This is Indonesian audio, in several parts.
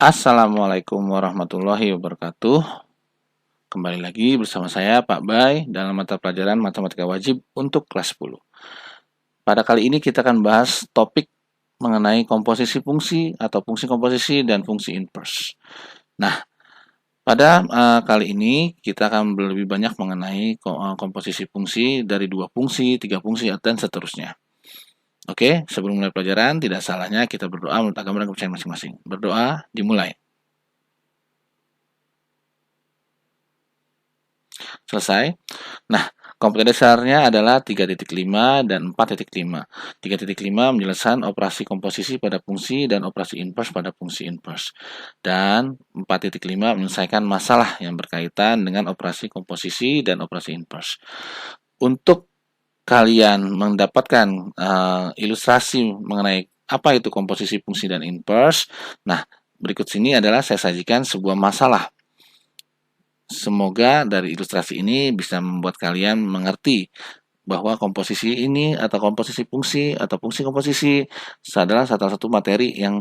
Assalamualaikum warahmatullahi wabarakatuh. Kembali lagi bersama saya Pak Bay dalam mata pelajaran Matematika Wajib untuk kelas 10. Pada kali ini kita akan bahas topik mengenai komposisi fungsi atau fungsi komposisi dan fungsi inverse. Nah, pada kali ini kita akan lebih banyak mengenai komposisi fungsi dari 2 fungsi, 3 fungsi, dan seterusnya. Oke, sebelum mulai pelajaran, tidak salahnya kita berdoa menurut agama dan kepercayaan masing-masing. Berdoa, dimulai. Selesai. Nah, komputer dasarnya adalah 3.5 dan 4.5. 3.5 menjelaskan operasi komposisi pada fungsi dan operasi inverse pada fungsi inverse. Dan 4.5 menyelesaikan masalah yang berkaitan dengan operasi komposisi dan operasi inverse. Untuk kalian mendapatkan ilustrasi mengenai apa itu komposisi fungsi dan inverse, nah, berikut sini adalah saya sajikan sebuah masalah. Semoga dari ilustrasi ini bisa membuat kalian mengerti bahwa komposisi ini atau komposisi fungsi atau fungsi komposisi adalah salah satu materi yang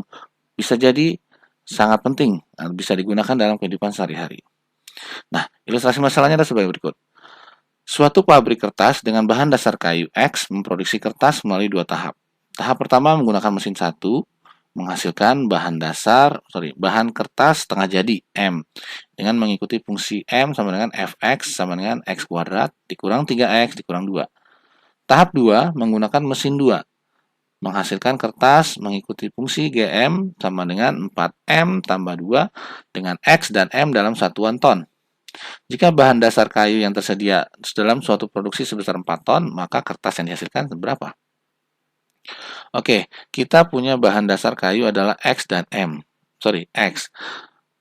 bisa jadi sangat penting bisa digunakan dalam kehidupan sehari-hari. Nah, ilustrasi masalahnya adalah sebagai berikut. Suatu pabrik kertas dengan bahan dasar kayu X memproduksi kertas melalui 2 tahap. Tahap pertama menggunakan mesin 1 menghasilkan bahan kertas setengah jadi M dengan mengikuti fungsi M sama dengan Fx sama dengan X kuadrat dikurang 3X dikurang 2. Tahap 2 menggunakan mesin 2 menghasilkan kertas mengikuti fungsi Gm sama dengan 4M tambah 2 dengan X dan M dalam satuan ton. Jika bahan dasar kayu yang tersedia dalam suatu produksi sebesar 4 ton, maka kertas yang dihasilkan berapa? Oke, kita punya bahan dasar kayu adalah X dan M. X.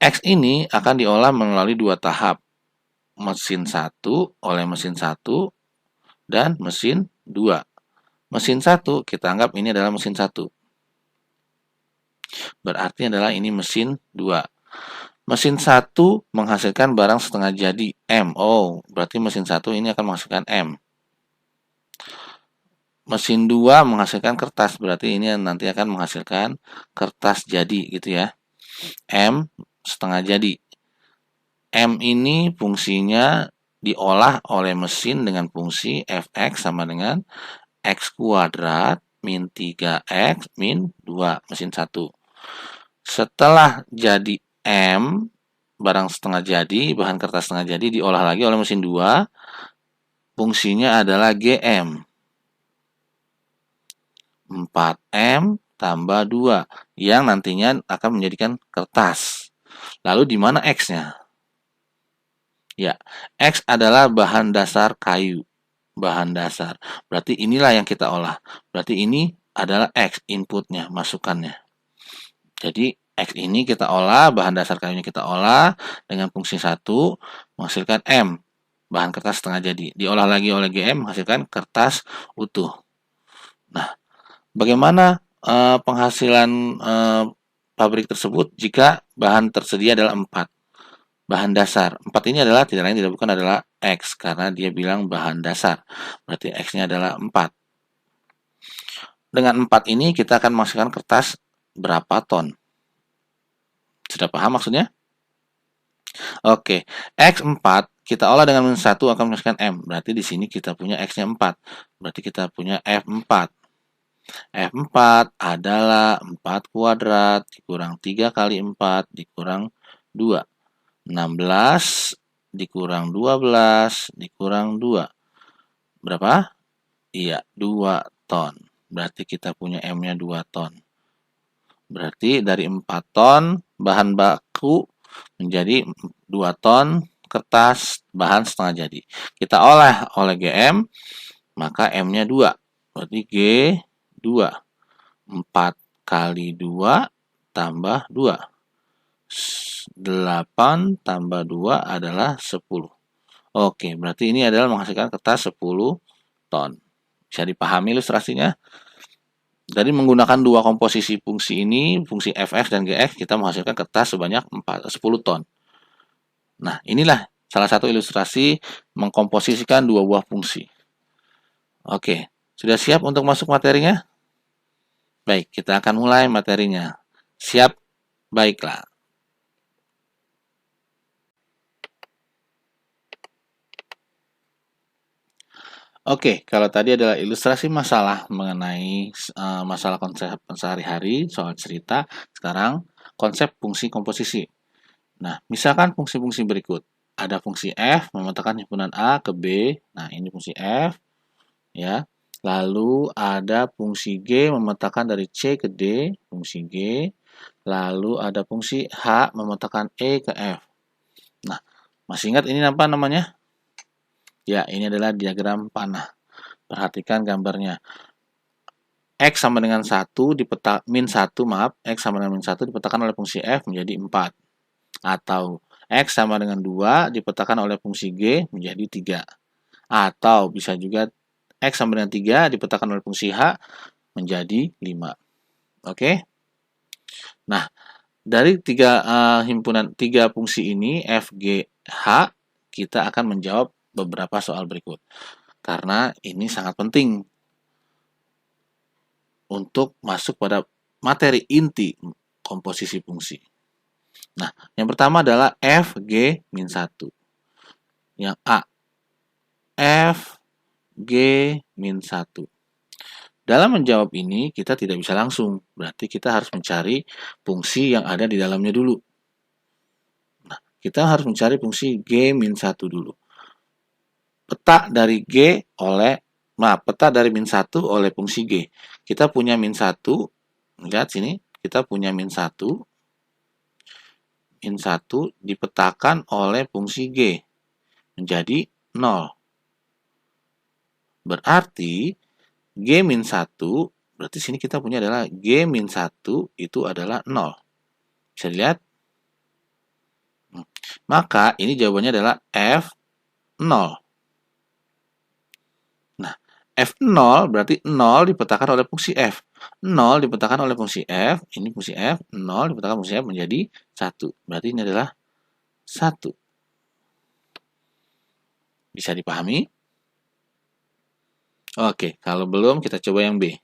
X ini akan diolah melalui 2 tahap. Mesin 1 oleh mesin 1 dan mesin 2. Mesin 1 kita anggap ini adalah mesin 1. Berarti adalah ini mesin 2. Mesin 1 menghasilkan barang setengah jadi M. Oh, berarti mesin 1 ini akan menghasilkan M. Mesin 2 menghasilkan kertas, berarti ini nanti akan menghasilkan kertas jadi gitu ya. M setengah jadi. M ini fungsinya diolah oleh mesin dengan fungsi Fx sama dengan X kuadrat min 3X min 2 mesin 1. Setelah jadi M, barang setengah jadi, bahan kertas setengah jadi diolah lagi oleh mesin 2, fungsinya adalah Gm. 4M tambah 2 yang nantinya akan menjadikan kertas. Lalu di mana X-nya? Ya, X adalah bahan dasar kayu. Bahan dasar. Berarti inilah yang kita olah. Berarti ini adalah X inputnya, masukannya. Jadi X ini kita olah, bahan dasar kayunya kita olah dengan fungsi 1 menghasilkan M. Bahan kertas setengah jadi. Diolah lagi oleh GM menghasilkan kertas utuh. Nah, bagaimana penghasilan pabrik tersebut jika bahan tersedia adalah 4? Bahan dasar. 4 ini adalah tidak lain tidak bukan adalah X karena dia bilang bahan dasar. Berarti X-nya adalah 4. Dengan 4 ini kita akan menghasilkan kertas berapa ton? Sudah paham maksudnya? Oke, X4 kita olah dengan mesin 1 akan menghasilkan M. Berarti di sini kita punya X-nya 4. Berarti kita punya F4. F4 adalah 4 kuadrat dikurang 3 kali 4 dikurang 2. 16 dikurang 12 dikurang 2. Berapa? Iya, 2 ton. Berarti kita punya M-nya 2 ton. Berarti dari 4 ton bahan baku menjadi 2 ton kertas bahan setengah jadi. Kita olah oleh GM, maka M-nya 2. Berarti G2. 4 kali 2 tambah 2. 8 tambah 2 adalah 10. Oke, berarti ini adalah menghasilkan kertas 10 ton. Bisa dipahami ilustrasinya? Dari menggunakan 2 komposisi fungsi ini, fungsi Fx dan Gx, kita menghasilkan kertas sebanyak 10 ton. Nah, inilah salah satu ilustrasi mengkomposisikan 2 buah fungsi. Oke, sudah siap untuk masuk materinya? Baik, kita akan mulai materinya. Siap? Baiklah. Oke, kalau tadi adalah ilustrasi masalah mengenai masalah konsep sehari-hari, soal cerita. Sekarang konsep fungsi komposisi. Nah, misalkan fungsi-fungsi berikut. Ada fungsi f memetakan himpunan A ke B. Nah, ini fungsi f, ya. Lalu ada fungsi G memetakan dari C ke D, fungsi G. Lalu ada fungsi H memetakan E ke F. Nah, masih ingat ini apa namanya? Ya, ini adalah diagram panah. Perhatikan gambarnya. X sama dengan 1 min 1, maaf, X sama dengan min 1 dipetakan oleh fungsi F menjadi 4. Atau X sama dengan 2 dipetakan oleh fungsi G menjadi 3. Atau bisa juga X sama dengan 3 dipetakan oleh fungsi H menjadi 5. Oke? Nah, dari tiga fungsi ini F, G, H, kita akan menjawab beberapa soal berikut. Karena ini sangat penting untuk masuk pada materi inti komposisi fungsi. Nah, yang pertama adalah F, G, min 1. Yang A, F, G, min 1. Dalam menjawab ini, kita tidak bisa langsung. Berarti kita harus mencari fungsi yang ada di dalamnya dulu. Nah, kita harus mencari fungsi G min 1 dulu. Peta dari G oleh, peta dari min 1 oleh fungsi G. Kita punya min 1, lihat sini, kita punya min 1. Min 1 dipetakan oleh fungsi G menjadi 0. Berarti G min 1, berarti sini kita punya adalah G min 1 itu adalah 0. Bisa dilihat? Maka ini jawabannya adalah F0. Nah, F0 berarti 0 dipetakan oleh fungsi F. 0 dipetakan oleh fungsi F, ini fungsi F, 0 dipetakan fungsi F menjadi 1. Berarti ini adalah 1. Bisa dipahami? Oke, kalau belum kita coba yang B.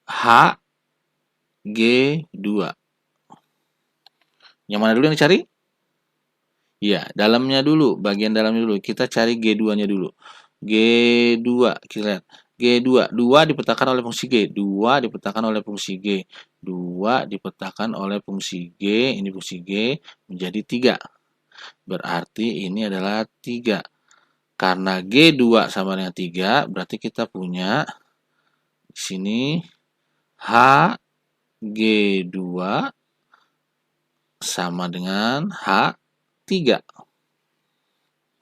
H, G, 2. Yang mana dulu yang dicari? Ya, dalamnya dulu, bagian dalamnya dulu. Kita cari G2-nya dulu. G2, kita lihat. G2, 2 dipetakan oleh fungsi G. 2 dipetakan oleh fungsi G. 2 dipetakan oleh fungsi G, ini fungsi G, menjadi 3. Berarti ini adalah 3. Karena G2 sama dengan 3, berarti kita punya di sini H G2 sama dengan H3.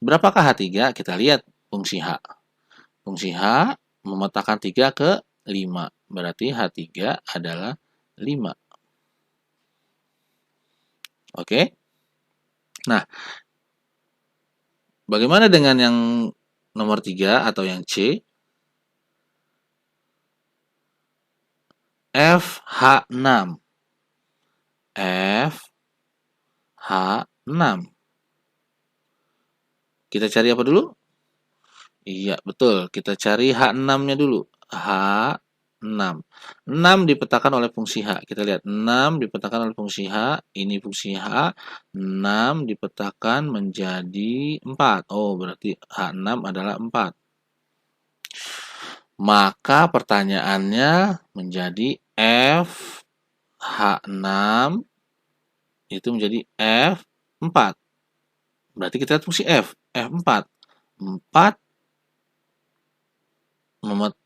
Berapakah H3? Kita lihat fungsi H. Fungsi H memetakan 3 ke 5. Berarti H3 adalah 5. Oke? Nah, bagaimana dengan yang nomor 3 atau yang C? FH6. FH6. Kita cari apa dulu? Iya, betul. Kita cari H6-nya dulu. H6. 6 dipetakan oleh fungsi H. Kita lihat 6 dipetakan oleh fungsi H. Ini fungsi H. 6 dipetakan menjadi 4. Oh, berarti H6 adalah 4. Maka pertanyaannya menjadi F H6 itu menjadi F4. Berarti kita lihat fungsi F. F4. 4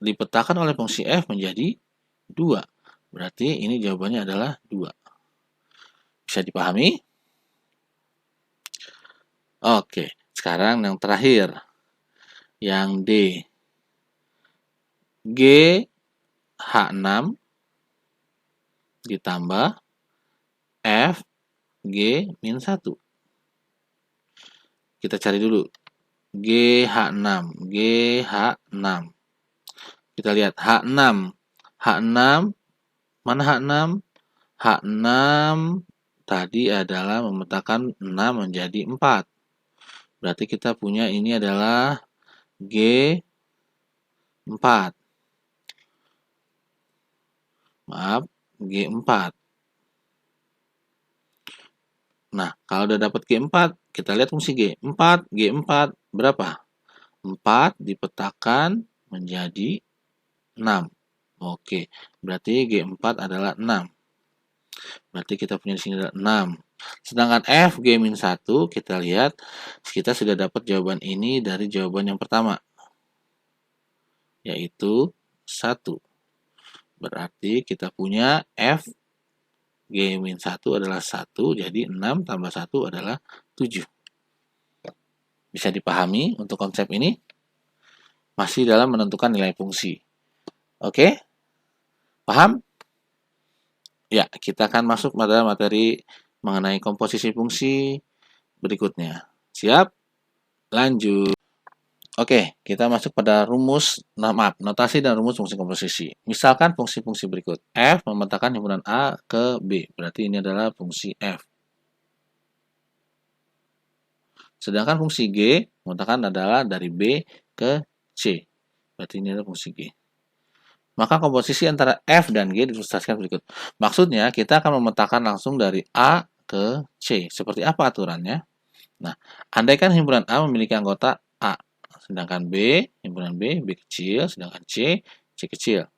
dipetakan oleh fungsi F menjadi 2. Berarti ini jawabannya adalah 2. Bisa dipahami? Oke, sekarang yang terakhir. Yang D. G H6 ditambah F G min 1. Kita cari dulu. GH6. GH6. Kita lihat H6. H6. Mana H6? H6 tadi adalah memetakan 6 menjadi 4. Berarti kita punya ini adalah G4. Maaf, G4. Nah, kalau udah dapat G4, kita lihat fungsi G. 4, G4 berapa? 4 dipetakan menjadi 6. Oke, berarti G4 adalah 6. Berarti kita punya di sini adalah 6. Sedangkan F G-1 kita lihat kita sudah dapat jawaban ini dari jawaban yang pertama, yaitu 1. Berarti kita punya F G-1 adalah 1, jadi 6 tambah 1 adalah 7. Bisa dipahami untuk konsep ini? Masih dalam menentukan nilai fungsi. Oke? Paham? Ya, kita akan masuk pada materi mengenai komposisi fungsi berikutnya. Siap? Lanjut. Oke, kita masuk pada rumus, notasi dan rumus fungsi komposisi. Misalkan fungsi-fungsi berikut. F memetakan himpunan A ke B. Berarti ini adalah fungsi F. Sedangkan fungsi G memetakan adalah dari B ke C. Berarti ini adalah fungsi G. Maka komposisi antara F dan G diilustrasikan berikut. Maksudnya, kita akan memetakan langsung dari A ke C. Seperti apa aturannya? Nah, andaikan himpunan A memiliki anggota A, sedangkan B, himpunan B kecil, sedangkan C kecil.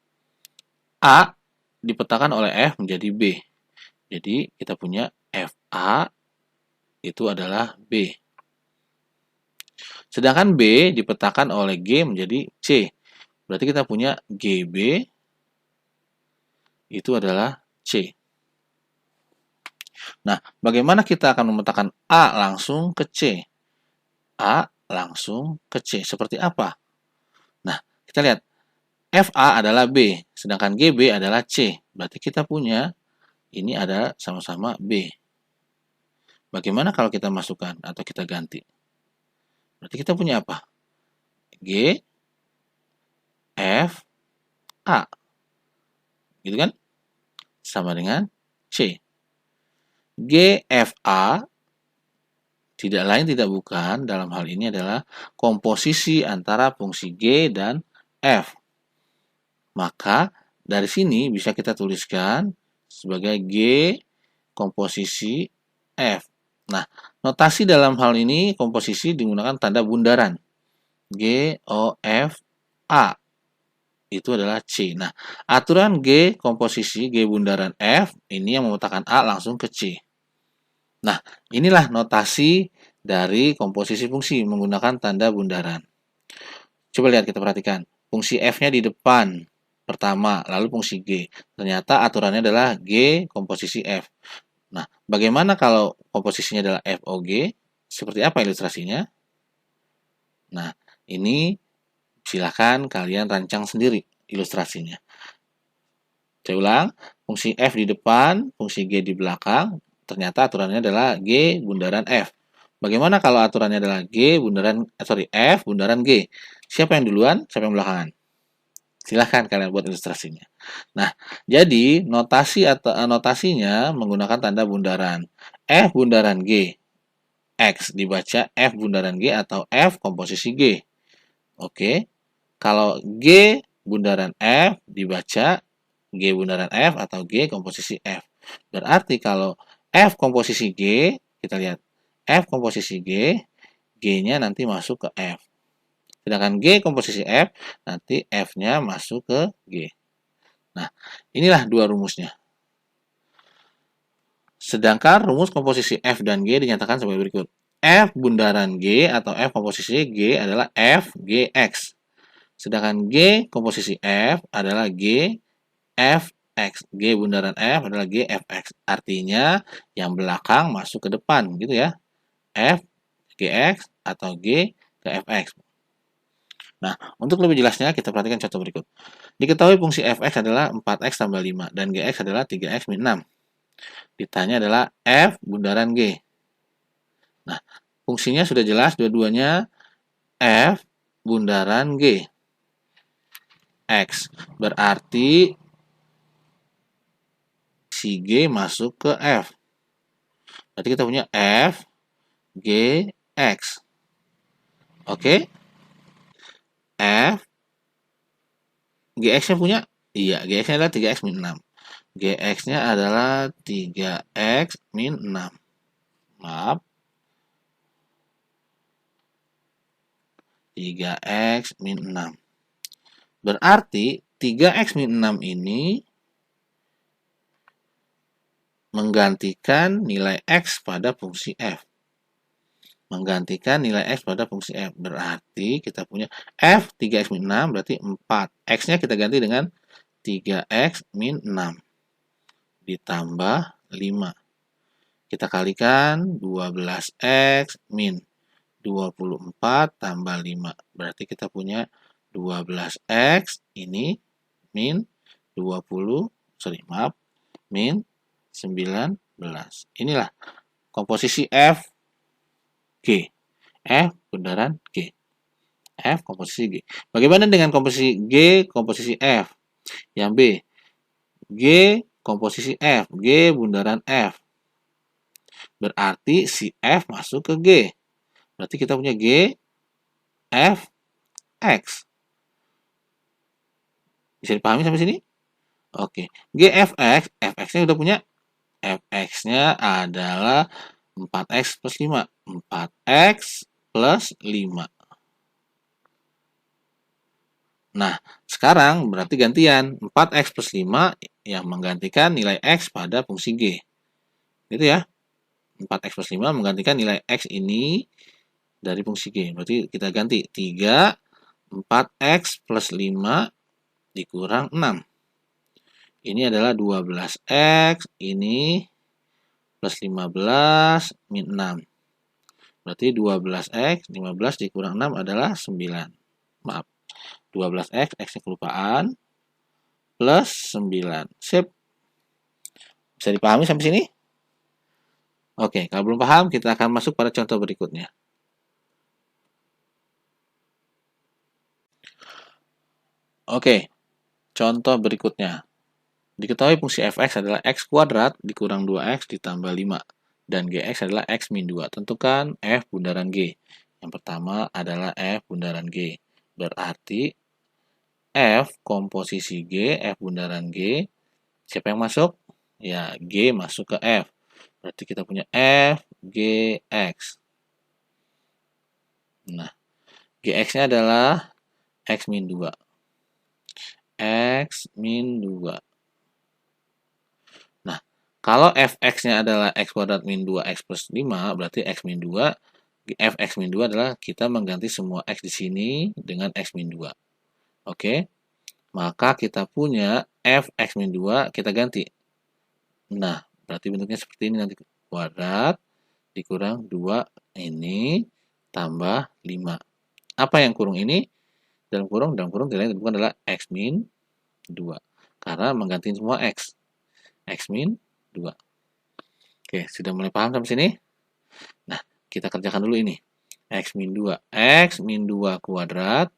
A dipetakan oleh F menjadi B. Jadi, kita punya FA itu adalah B. Sedangkan B dipetakan oleh G menjadi C. Berarti kita punya GB itu adalah C. Nah, bagaimana kita akan memetakan A langsung ke C? A langsung ke C. Seperti apa? Nah, kita lihat. FA adalah B, sedangkan GB adalah C. Berarti kita punya ini ada sama-sama B. Bagaimana kalau kita masukkan atau kita ganti? Berarti kita punya apa? G, F, A. Gitu kan? Sama dengan C. GFA tidak lain tidak bukan dalam hal ini adalah komposisi antara fungsi G dan F. Maka dari sini bisa kita tuliskan sebagai G komposisi F. Nah, notasi dalam hal ini komposisi menggunakan tanda bundaran. G, O, F, A. Itu adalah C. Nah, aturan G komposisi G bundaran F ini yang memetakan A langsung ke C. Nah, inilah notasi dari komposisi fungsi menggunakan tanda bundaran. Coba lihat, kita perhatikan. Fungsi F-nya di depan pertama, lalu fungsi G. Ternyata aturannya adalah G komposisi F. Nah, bagaimana kalau komposisinya adalah FOG? Seperti apa ilustrasinya? Nah, ini silahkan kalian rancang sendiri ilustrasinya. Saya ulang, fungsi F di depan, fungsi G di belakang, ternyata aturannya adalah G bundaran F. Bagaimana kalau aturannya adalah F bundaran G? Siapa yang duluan, siapa yang belakangan? Silahkan kalian buat ilustrasinya. Nah, jadi notasinya menggunakan tanda bundaran. F bundaran G, X dibaca F bundaran G atau F komposisi G. Oke, kalau G bundaran F dibaca G bundaran F atau G komposisi F. Berarti kalau F komposisi G, kita lihat F komposisi G, G-nya nanti masuk ke F. Sedangkan G komposisi F, nanti F-nya masuk ke G. Nah, inilah dua rumusnya. Sedangkan rumus komposisi F dan G dinyatakan sebagai berikut. F bundaran G atau F komposisi G adalah F GX. Sedangkan G komposisi F adalah G Fx. G bundaran F adalah G Fx. Artinya yang belakang masuk ke depan gitu ya. F Gx atau G ke Fx. Nah, untuk lebih jelasnya kita perhatikan contoh berikut. Diketahui fungsi Fx adalah 4x tambah 5 dan Gx adalah 3x min 6. Ditanya adalah F bundaran G. Nah, fungsinya sudah jelas dua-duanya F bundaran G. X berarti si G masuk ke F. Berarti kita punya F G X. Oke? F GX-nya punya? Iya, GX-nya adalah 3x min 6. GX-nya adalah 3x min 6. Maaf. 3x min 6. Berarti 3x min 6 ini menggantikan nilai x pada fungsi f. Menggantikan nilai x pada fungsi f. Berarti kita punya f 3x min 6 berarti 4. X-nya kita ganti dengan 3x min 6 ditambah 5. Kita kalikan 12x min 24 tambah 5. Berarti kita punya 12x ini min 19. Inilah komposisi F G. F bundaran G. F komposisi G. Bagaimana dengan komposisi G komposisi F? Yang B. G komposisi F. G bundaran F. Berarti si F masuk ke G. Berarti kita punya G, F, X. Bisa dipahami sampai sini? Oke. G, F, X. Fx-nya udah punya. Fx-nya adalah 4x plus 5. 4x plus 5. Nah, sekarang berarti gantian. 4x plus 5 yang menggantikan nilai x pada fungsi G. Gitu ya. 4x plus 5 menggantikan nilai x ini dari fungsi G. Berarti kita ganti 3, 4x plus 5 dikurang 6. Ini adalah 12x, ini plus 15 min 6. Berarti 12x, 15 dikurang 6 adalah 9. Maaf, 12x, x-nya kelupaan, plus 9. Sip. Bisa dipahami sampai sini? Oke, kalau belum paham, kita akan masuk pada contoh berikutnya. Oke, contoh berikutnya. Diketahui fungsi fx adalah x kuadrat dikurang 2x ditambah 5. Dan gx adalah x min 2. Tentukan f bundaran g. Yang pertama adalah f bundaran g. Berarti f komposisi g, f bundaran g. Siapa yang masuk? Ya, g masuk ke f. Berarti kita punya f, gx. Nah, gx-nya adalah x min 2. X min 2. Nah, kalau fx-nya adalah x kuadrat min 2x plus 5, berarti x min 2, fx min 2 adalah kita mengganti semua x di sini dengan x min 2. Oke, maka kita punya fx min 2, kita ganti. Nah, berarti bentuknya seperti ini nanti. Kuadrat dikurang 2 ini tambah 5. Apa yang kurung ini? Dalam kurung tidak lain bukan adalah x min 2. Karena mengganti semua x. X min 2. Oke, sudah mulai paham sampai sini? Nah, kita kerjakan dulu ini. X min 2. X min 2 kuadrat.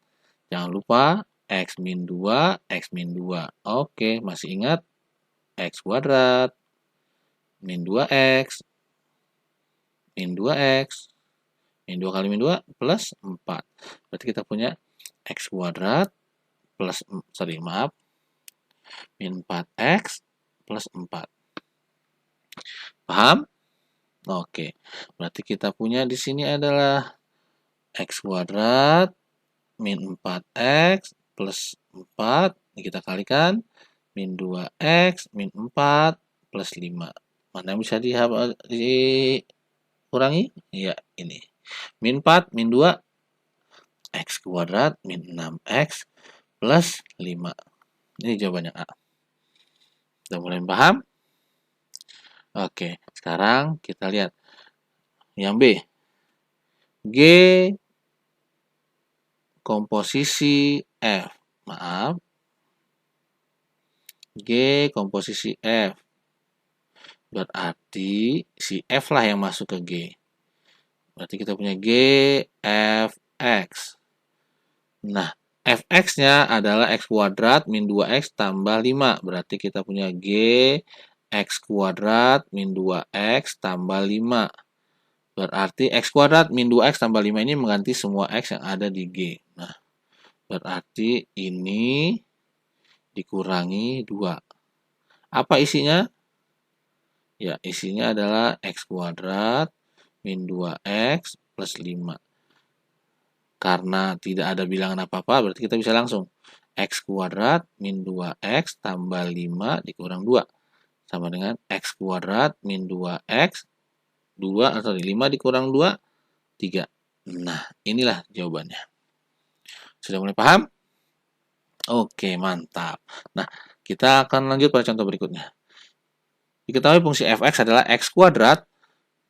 Jangan lupa X min 2, X min 2. Oke, masih ingat? X kuadrat. Min 2X. Min 2X. Min 2 kali min 2 plus 4. Berarti kita punya X kuadrat plus, min 4X plus 4. Paham? Oke. Berarti kita punya di sini adalah X kuadrat min 4X plus 4. Ini kita kalikan. Min 2X min 4 plus 5. Mana yang bisa dikurangi? Ya, ini. Min 4, min 2, X kuadrat min 6X plus 5. Ini jawabannya A. Sudah mulai paham? Oke, sekarang kita lihat yang B. G komposisi F. Maaf. G komposisi F. Berarti si F lah yang masuk ke G. Berarti kita punya G, F, X. Nah, fx-nya adalah x kuadrat min 2x tambah 5. Berarti kita punya G, x kuadrat min 2x tambah 5. Berarti x kuadrat min 2x tambah 5 ini mengganti semua x yang ada di G. Nah, berarti ini dikurangi 2. Apa isinya? Ya, isinya adalah x kuadrat min 2x plus 5. Karena tidak ada bilangan apa-apa, berarti kita bisa langsung. X kuadrat min 2X tambah 5 dikurang 2. Sama dengan X kuadrat min 2X, 2 atau 5 dikurang 2, 3. Nah, inilah jawabannya. Sudah mulai paham? Oke, mantap. Nah, kita akan lanjut pada contoh berikutnya. Diketahui fungsi fx adalah x kuadrat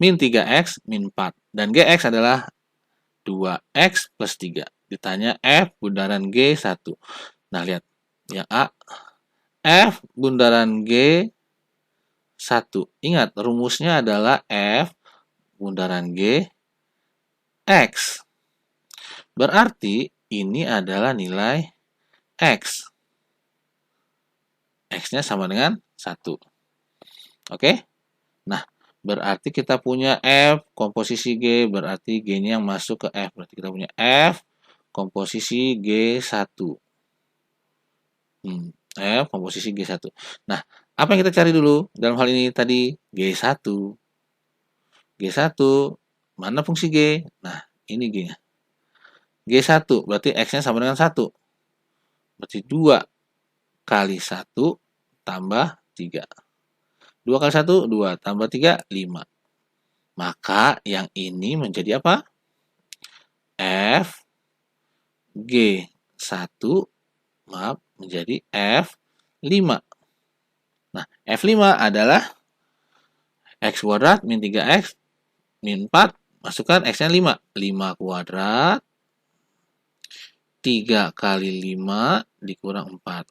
min 3x min 4. Dan gx adalah 2x plus 3. Ditanya f bundaran G1. Nah, lihat. Yang A, f bundaran G1. Ingat, rumusnya adalah f bundaran G, x. Berarti ini adalah nilai x. X-nya sama dengan 1. Oke? Nah, berarti kita punya F komposisi G, berarti G-nya yang masuk ke F. Berarti kita punya F komposisi G1. F komposisi G1. Nah, apa yang kita cari dulu? Dalam hal ini tadi G1. G1, mana fungsi G? Nah, ini G-nya. G1, berarti X-nya sama dengan 1. Berarti 2 kali 1 tambah 3. 2 kali 1, 2. Tambah 3, 5. Maka yang ini menjadi apa? F G1, maaf, menjadi F5. Nah, F5 adalah X kuadrat min 3X min 4. Masukkan X-nya 5. 5 kuadrat 3 kali 5 dikurang 4.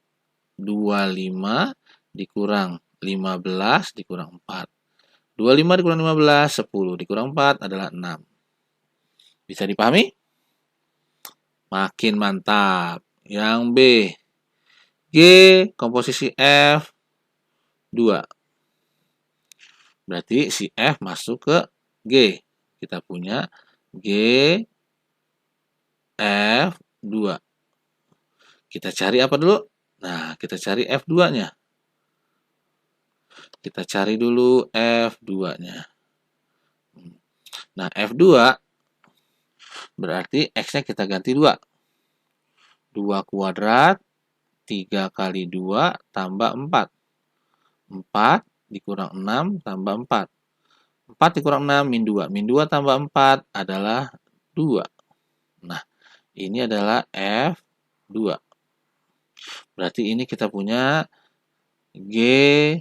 25 dikurang 15 dikurang 4. 25 dikurang 15, 10 dikurang 4 adalah 6. Bisa dipahami? Makin mantap. Yang B. G komposisi F 2. Berarti si F masuk ke G. Kita punya G F 2. Kita cari apa dulu? Nah, kita cari F2-nya. Kita cari dulu F2-nya. Nah, F2 berarti X-nya kita ganti 2. 2 kuadrat 3 kali 2 tambah 4. 4 dikurang 6 tambah 4. 4 dikurang 6 min 2. Min 2 tambah 4 adalah 2. Nah, ini adalah F2. Berarti ini kita punya G2.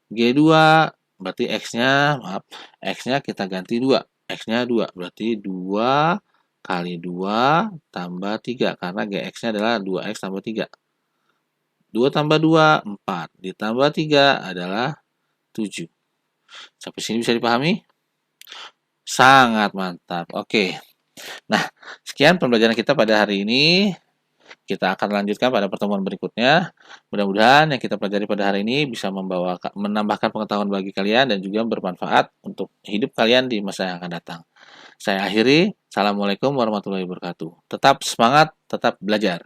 G2 berarti X-nya, maaf, X-nya kita ganti 2. X-nya 2. Berarti 2 kali 2 tambah 3. Karena GX-nya adalah 2X tambah 3. 2 tambah 2, 4. Ditambah 3 adalah 7. Sampai sini bisa dipahami? Sangat mantap. Oke. Nah, sekian pembelajaran kita pada hari ini. Kita akan lanjutkan pada pertemuan berikutnya. Mudah-mudahan yang kita pelajari pada hari ini bisa menambahkan pengetahuan bagi kalian dan juga bermanfaat untuk hidup kalian di masa yang akan datang. Saya akhiri. Assalamualaikum warahmatullahi wabarakatuh. Tetap semangat, tetap belajar.